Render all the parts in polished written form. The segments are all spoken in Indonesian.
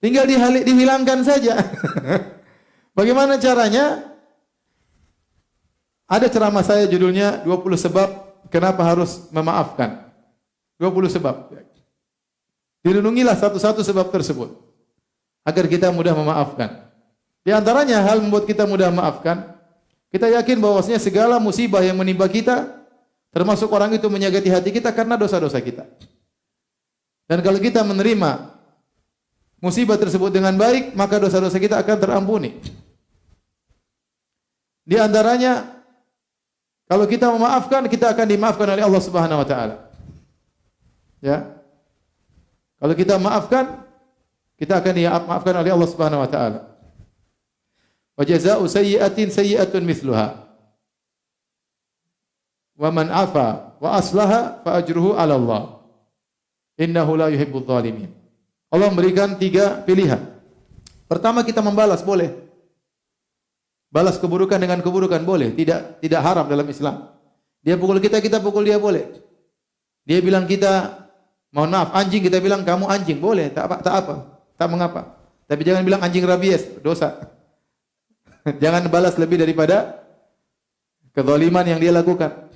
Tinggal dihilangkan saja. Bagaimana caranya? Ada ceramah saya judulnya 20 sebab kenapa harus memaafkan. 20 sebab. Direnungilah satu-satu sebab tersebut agar kita mudah memaafkan. Di antaranya hal membuat kita mudah memaafkan, kita yakin bahwasanya segala musibah yang menimpa kita, termasuk orang itu menyakiti hati kita karena dosa-dosa kita. Dan kalau kita menerima musibah tersebut dengan baik, maka dosa-dosa kita akan terampuni. Di antaranya, kalau kita memaafkan, kita akan dimaafkan oleh Allah Subhanahu wa taala. Ya. Kalau kita maafkan, kita akan dimaafkan oleh Allah Subhanahu wa taala. Wa jazaa'u sayyi'atin sayyi'atun mithluha. Wa man 'afa wa aslaha fa ajruhu 'ala Allah. Innahu la yuhibbudz zalimin. Allah memberikan 3 pilihan. Pertama, kita membalas, boleh. Balas keburukan dengan keburukan boleh, tidak haram dalam Islam. Dia pukul kita, kita pukul dia boleh. Dia bilang kita mohon maaf, anjing, kita bilang kamu anjing, boleh, tak mengapa. Tapi jangan bilang anjing rabies, dosa. Jangan balas lebih daripada kezaliman yang dia lakukan.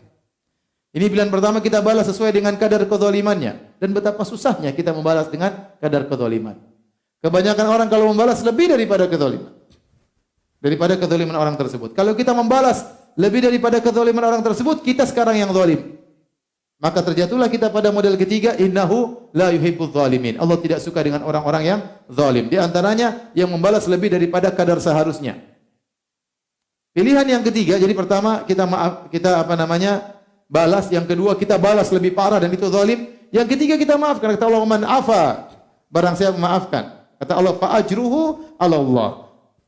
Ini pilihan pertama, kita balas sesuai dengan kadar kezalimannya. Dan betapa susahnya kita membalas dengan kadar kezaliman. Kebanyakan orang kalau membalas lebih daripada kezaliman. Daripada kezaliman orang tersebut. Kalau kita membalas lebih daripada kezaliman orang tersebut, kita sekarang yang zalim. Maka terjatuhlah kita pada model ketiga, innahu la yuhibbudz zalimin. Allah tidak suka dengan orang-orang yang zalim. Di antaranya yang membalas lebih daripada kadar seharusnya. Pilihan yang ketiga, jadi pertama kita balas, yang kedua kita balas lebih parah dan itu zalim. Yang ketiga kita maafkan. Kata Allah, man afa, barang siapa memaafkan. Kata Allah, fa ajruhu 'ala Allah.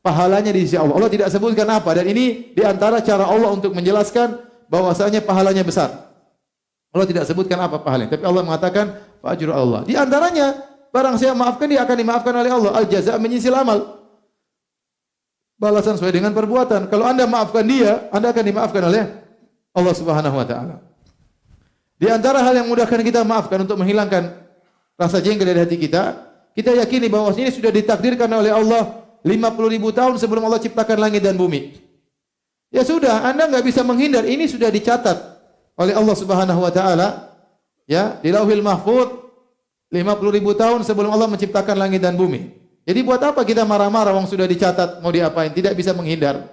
Pahalanya di sisi Allah. Allah tidak sebutkan apa, dan ini di antara cara Allah untuk menjelaskan bahwasanya pahalanya besar. Allah tidak sebutkan apa pahalanya, tapi Allah mengatakan fa ajru Allah. Di antaranya barang siapa maafkan, dia akan dimaafkan oleh Allah. Al jazaa' menyisil amal. Balasan sesuai dengan perbuatan. Kalau Anda maafkan dia, Anda akan dimaafkan oleh Allah Subhanahu wa taala. Di antara hal yang memudahkan kita maafkan untuk menghilangkan rasa jengkel dari hati kita, kita yakini bahwa ini sudah ditakdirkan oleh Allah 50.000 tahun sebelum Allah ciptakan langit dan bumi. Ya sudah, Anda enggak bisa menghindar, ini sudah dicatat oleh Allah Subhanahu wa taala, ya, di Lauhil Mahfuz 50.000 tahun sebelum Allah menciptakan langit dan bumi. Jadi buat apa kita marah-marah wong sudah dicatat, mau diapain? Tidak bisa menghindar.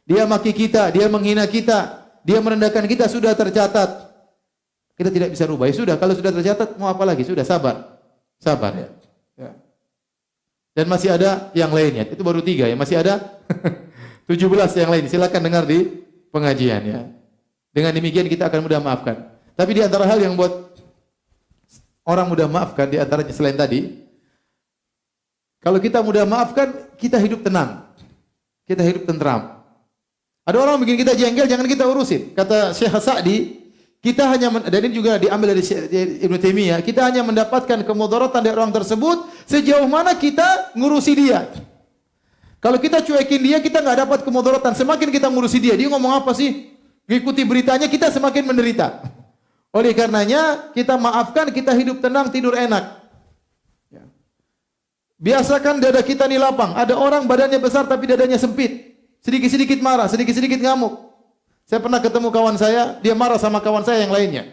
Dia maki kita, dia menghina kita, dia merendahkan kita, sudah tercatat. Kita tidak bisa rubah. Ya sudah, kalau sudah tercatat mau apa lagi? Sudah, sabar. Sabar ya. Ya. Dan masih ada yang lainnya. Itu baru 3 ya, masih ada 17 yang lain. Silakan dengar di pengajian ya. Dengan demikian kita akan mudah maafkan. Tapi di antara hal yang buat orang mudah maafkan, di antaranya selain tadi, kalau kita mudah maafkan, kita hidup tenang. Kita hidup tentram. Ada orang bikin kita jengkel, jangan kita urusin. Kata Syekh Sa'di, kita hanya, dan ini juga diambil dari Ibnu Taimiyah, kita hanya mendapatkan kemudaratan dari orang tersebut sejauh mana kita ngurusi dia. Kalau kita cuekin dia, kita nggak dapat kemudaratan. Semakin kita ngurusi dia, dia ngomong apa sih? Ikuti beritanya, kita semakin menderita. Oleh karenanya, kita maafkan, kita hidup tenang, tidur enak. Ya. Biasakan dada kita ini lapang. Ada orang badannya besar tapi dadanya sempit. Sedikit-sedikit marah, sedikit-sedikit ngamuk. Saya pernah ketemu kawan saya, dia marah sama kawan saya yang lainnya.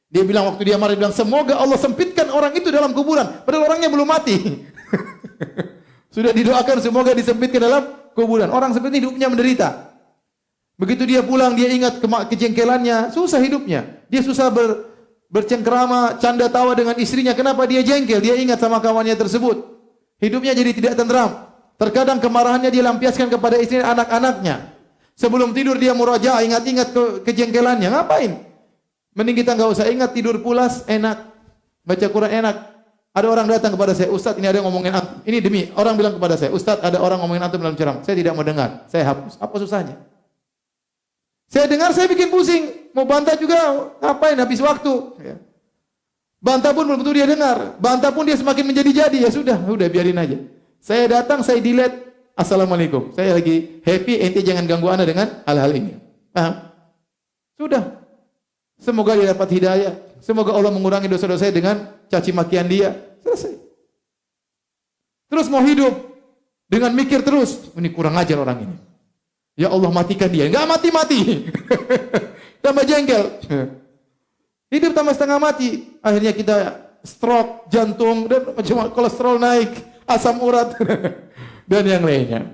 Dia bilang, waktu dia marah, dia bilang, semoga Allah sempitkan orang itu dalam kuburan. Padahal orangnya belum mati. Sudah didoakan, semoga disempitkan dalam kuburan. Orang seperti ini hidupnya menderita. Begitu dia pulang, dia ingat kejengkelannya, susah hidupnya. Dia susah bercengkerama, canda tawa dengan istrinya. Kenapa dia jengkel? Dia ingat sama kawannya tersebut. Hidupnya jadi tidak tentram. Terkadang kemarahannya dia lampiaskan kepada istri dan anak-anaknya. Sebelum tidur dia murajaah, ingat-ingat kejengkelannya. Ngapain? Mending kita nggak usah ingat, tidur pulas, enak. Baca Quran enak. Ada orang datang kepada saya, Ustaz, ini ada yang ngomongin antum. Ini demi orang bilang kepada saya, Ustaz, ada orang ngomongin antum dalam ceramah. Saya tidak mau dengar. Saya hapus. Apa susahnya? Saya dengar, saya bikin pusing. Mau bantah juga, ngapain? Habis waktu. Ya. Bantah pun belum tentu dia dengar. Bantah pun dia semakin menjadi-jadi. Ya sudah biarin aja. Saya datang, saya delete. Assalamualaikum. Saya lagi happy, ente jangan ganggu ana dengan hal-hal ini. Paham? Sudah. Semoga dia dapat hidayah. Semoga Allah mengurangi dosa-dosa saya dengan caci makian dia. Selesai. Terus mau hidup dengan mikir terus, ini kurang ajar orang ini. Ya Allah matikan dia. Enggak mati-mati. Tambah jengkel. Hidup tambah setengah mati. Akhirnya kita stroke, jantung, dan macam kolesterol naik, asam urat, dan yang lainnya.